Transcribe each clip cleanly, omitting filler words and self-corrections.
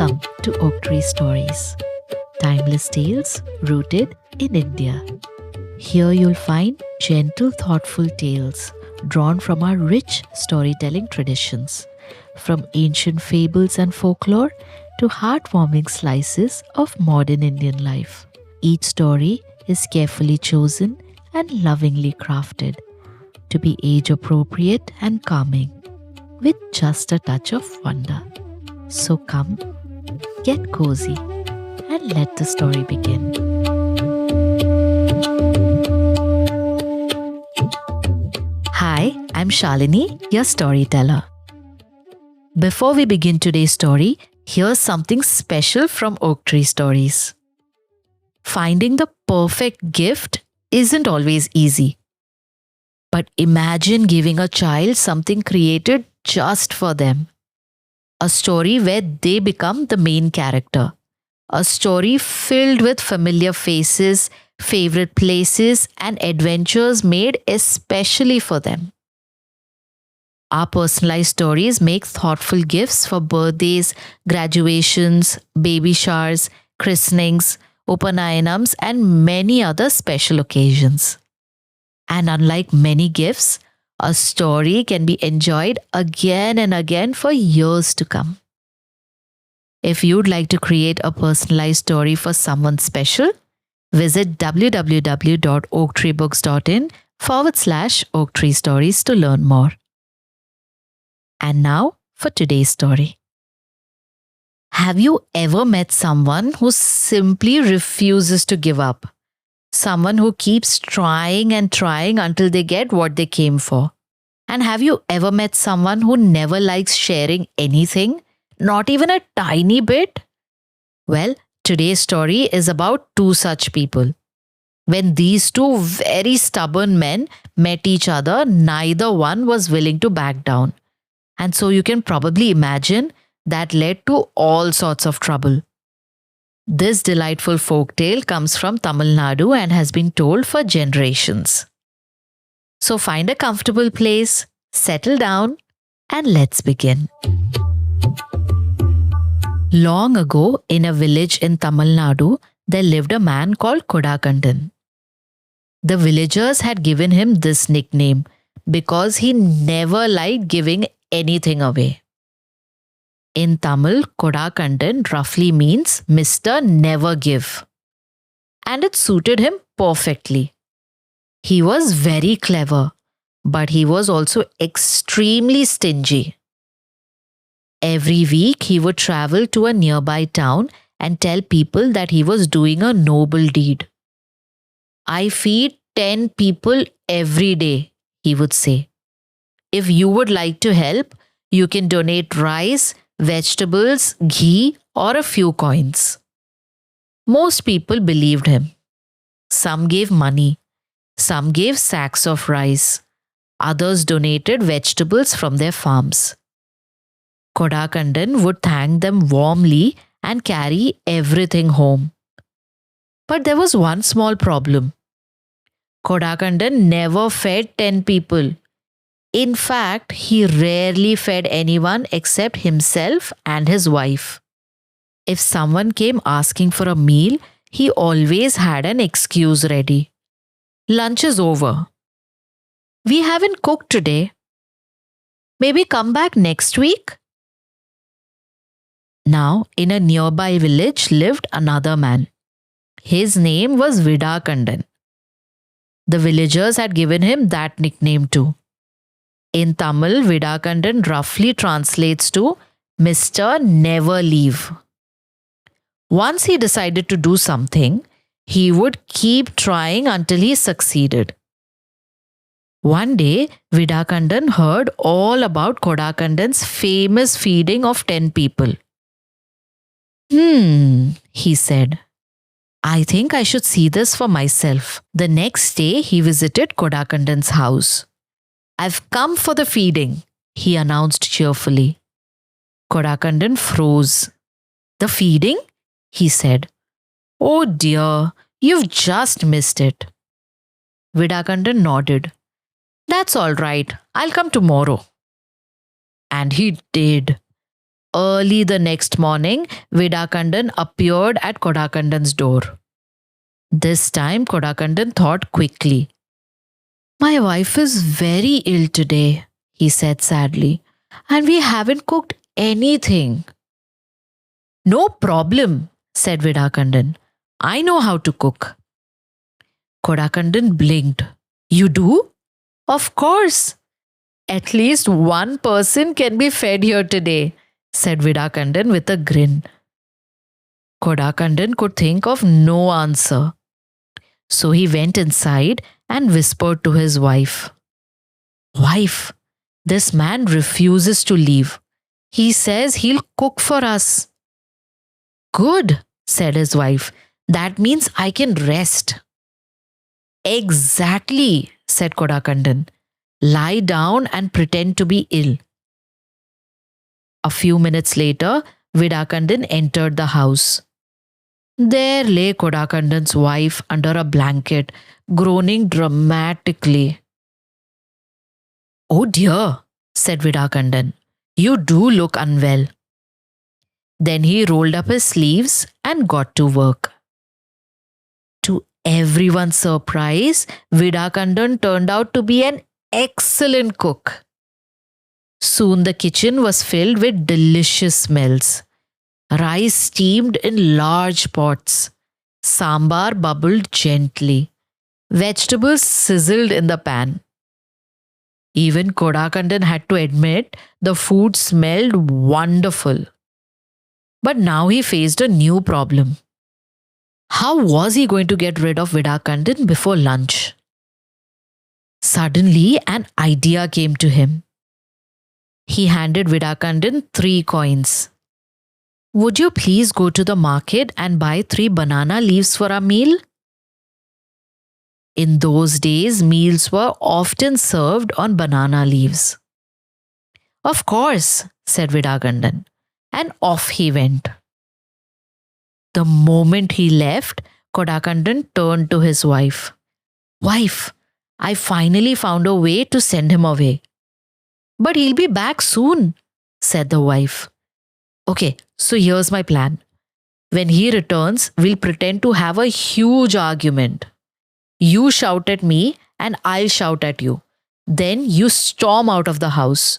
Welcome to Oak Tree Stories, timeless tales rooted in India. Here you'll find gentle, thoughtful tales drawn from our rich storytelling traditions, from ancient fables and folklore to heartwarming slices of modern Indian life. Each story is carefully chosen and lovingly crafted to be age appropriate and calming, with just a touch of wonder. So come, get cozy, and let the story begin. Hi, I'm Shalini, your storyteller. Before we begin today's story, here's something special from Oak Tree Stories. Finding the perfect gift isn't always easy. But imagine giving a child something created just for them. A story where they become the main character. A story filled with familiar faces, favorite places, and adventures made especially for them. Our personalized stories make thoughtful gifts for birthdays, graduations, baby showers, christenings, Upanayanams, and many other special occasions. And unlike many gifts, a story can be enjoyed again and again for years to come. If you'd like to create a personalized story for someone special, visit www.oaktreebooks.in/Oak Tree Stories to learn more. And now for today's story. Have you ever met someone who simply refuses to give up? Someone who keeps trying and trying until they get what they came for. And have you ever met someone who never likes sharing anything, not even a tiny bit? Well, today's story is about two such people. When these two very stubborn men met each other, neither one was willing to back down. And so you can probably imagine that led to all sorts of trouble. This delightful folktale comes from Tamil Nadu and has been told for generations. So find a comfortable place, settle down, and let's begin. Long ago, in a village in Tamil Nadu, there lived a man called Kodakandan. The villagers had given him this nickname because he never liked giving anything away. In Tamil, Kodakandan roughly means Mr. Never Give. And it suited him perfectly. He was very clever, but he was also extremely stingy. Every week, he would travel to a nearby town and tell people that he was doing a noble deed. I feed 10 people every day, he would say. If you would like to help, you can donate rice, vegetables, ghee, or a few coins. Most people believed him. Some gave money. Some gave sacks of rice. Others donated vegetables from their farms. Kodakandan would thank them warmly and carry everything home. But there was one small problem. Kodakandan never fed 10 people. In fact, he rarely fed anyone except himself and his wife. If someone came asking for a meal, he always had an excuse ready. Lunch is over. We haven't cooked today. Maybe come back next week? Now, in a nearby village lived another man. His name was Vidakandan. The villagers had given him that nickname too. In Tamil, Vidakandan roughly translates to Mr. Never Leave. Once he decided to do something, he would keep trying until he succeeded. One day, Vidakandan heard all about Kodakandan's famous feeding of 10 people. He said. I think I should see this for myself. The next day, he visited Kodakandan's house. I've come for the feeding, he announced cheerfully. Kodakandan froze. The feeding? He said. Oh dear, you've just missed it. Vidakandan nodded. That's all right. I'll come tomorrow. And he did. Early the next morning, Vedakandan appeared at Kodakandan's door. This time, Kodakandan thought quickly. My wife is very ill today, he said sadly, and we haven't cooked anything. No problem, said Vedakandan. I know how to cook. Kodakandan blinked. You do? Of course. At least one person can be fed here today, said Vedakandan with a grin. Kodakandan could think of no answer. So he went inside and whispered to his wife. Wife, this man refuses to leave. He says he'll cook for us. Good, said his wife. That means I can rest. Exactly, said Kodakandan. Lie down and pretend to be ill. A few minutes later, Vedakandan entered the house. There lay Kodakandan's wife under a blanket, groaning dramatically. Oh dear, said Vedakandan. You do look unwell. Then he rolled up his sleeves and got to work. To everyone's surprise, Vedakandan turned out to be an excellent cook. Soon the kitchen was filled with delicious smells. Rice steamed in large pots. Sambar bubbled gently. Vegetables sizzled in the pan. Even Kodakandan had to admit the food smelled wonderful. But now he faced a new problem. How was he going to get rid of Vedakandan before lunch? Suddenly, an idea came to him. He handed Vedakandan 3 coins. Would you please go to the market and buy 3 banana leaves for a meal? In those days, meals were often served on banana leaves. Of course, said Vedakandan, and off he went. The moment he left, Kodakandan turned to his wife. Wife, I finally found a way to send him away. But he'll be back soon, said the wife. Okay, so here's my plan. When he returns, we'll pretend to have a huge argument. You shout at me and I'll shout at you. Then you storm out of the house.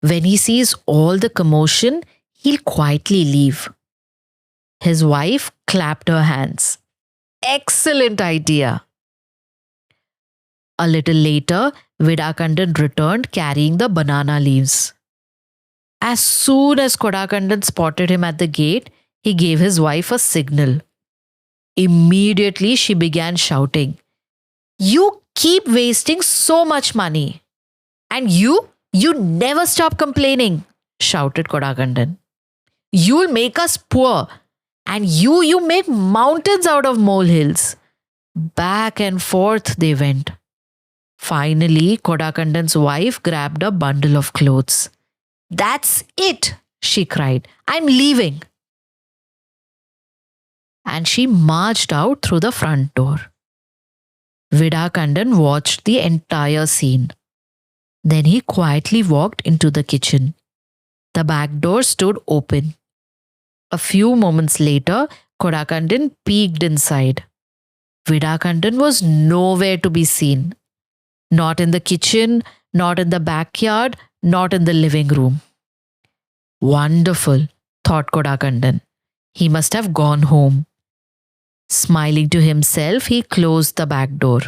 When he sees all the commotion, he'll quietly leave. His wife clapped her hands. Excellent idea. A little later, Vedakandan returned carrying the banana leaves. As soon as Kodakandan spotted him at the gate, he gave his wife a signal. Immediately, she began shouting, You keep wasting so much money. And you never stop complaining, shouted Kodakandan. You'll make us poor. And you make mountains out of molehills. Back and forth they went. Finally, Kodakandan's wife grabbed a bundle of clothes. That's it, she cried. I'm leaving. And she marched out through the front door. Vedakandan watched the entire scene. Then he quietly walked into the kitchen. The back door stood open. A few moments later, Kodakandan peeked inside. Vedakandan was nowhere to be seen. Not in the kitchen, not in the backyard, not in the living room. Wonderful, thought Kodakandan. He must have gone home. Smiling to himself, he closed the back door.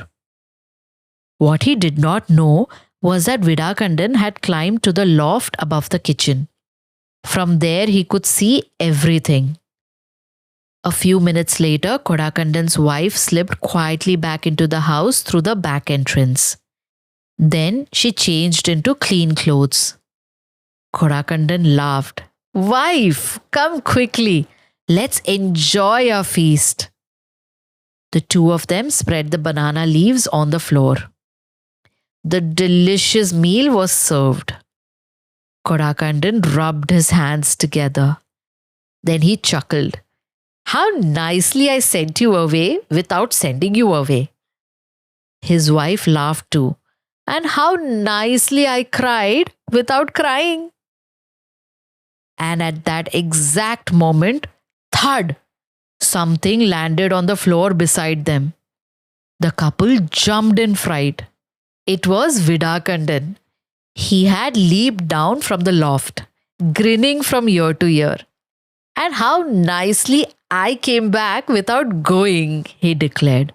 What he did not know was that Vedakandan had climbed to the loft above the kitchen. From there, he could see everything. A few minutes later, Kodakandan's wife slipped quietly back into the house through the back entrance. Then she changed into clean clothes. Kodakandan laughed. Wife, come quickly. Let's enjoy our feast. The two of them spread the banana leaves on the floor. The delicious meal was served. Kodakandan rubbed his hands together. Then he chuckled. How nicely I sent you away without sending you away. His wife laughed too. And how nicely I cried without crying. And at that exact moment, thud! Something landed on the floor beside them. The couple jumped in fright. It was Vidakandan. He had leaped down from the loft, grinning from ear to ear. And how nicely I came back without going, he declared.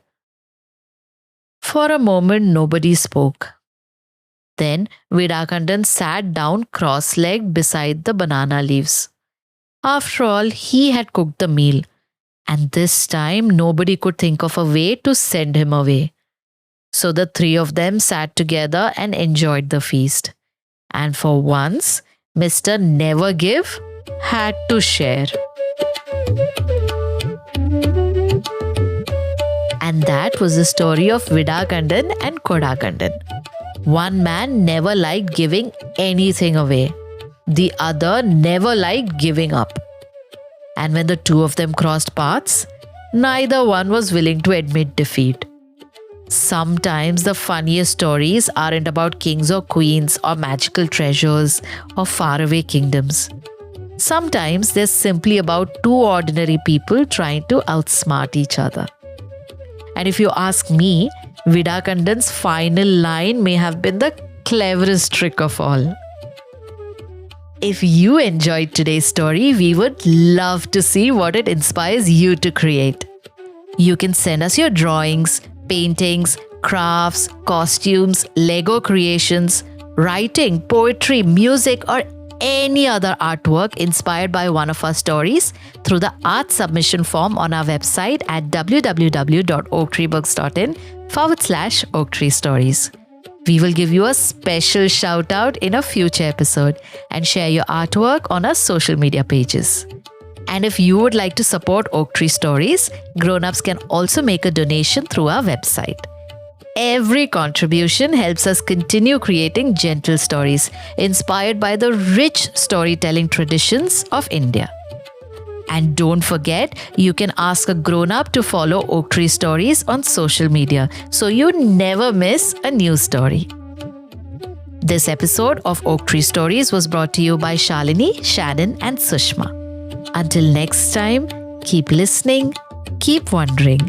For a moment, nobody spoke. Then Vidakandan sat down cross-legged beside the banana leaves. After all, he had cooked the meal, and this time nobody could think of a way to send him away. So the three of them sat together and enjoyed the feast. And for once, Mr. Never Give had to share. And that was the story of Vidakandan and Kodakandan. One man never liked giving anything away. The other never liked giving up. And when the two of them crossed paths, neither one was willing to admit defeat. Sometimes the funniest stories aren't about kings or queens or magical treasures or faraway kingdoms. Sometimes they're simply about two ordinary people trying to outsmart each other. And if you ask me, Vidakandan's final line may have been the cleverest trick of all. If you enjoyed today's story, we would love to see what it inspires you to create. You can send us your drawings, paintings, crafts, costumes, Lego creations, writing, poetry, music, or any other artwork inspired by one of our stories through the art submission form on our website at www.oaktreebooks.in/OaktreeStories. We will give you a special shout out in a future episode and share your artwork on our social media pages. And if you would like to support Oak Tree Stories, grown-ups can also make a donation through our website. Every contribution helps us continue creating gentle stories inspired by the rich storytelling traditions of India. And don't forget, you can ask a grown-up to follow Oak Tree Stories on social media so you never miss a new story. This episode of Oak Tree Stories was brought to you by Shalini, Shannon, and Sushma. Until next time, keep listening, keep wondering,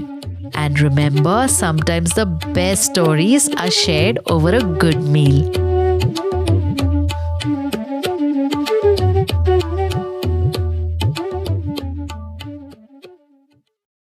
and remember, sometimes the best stories are shared over a good meal.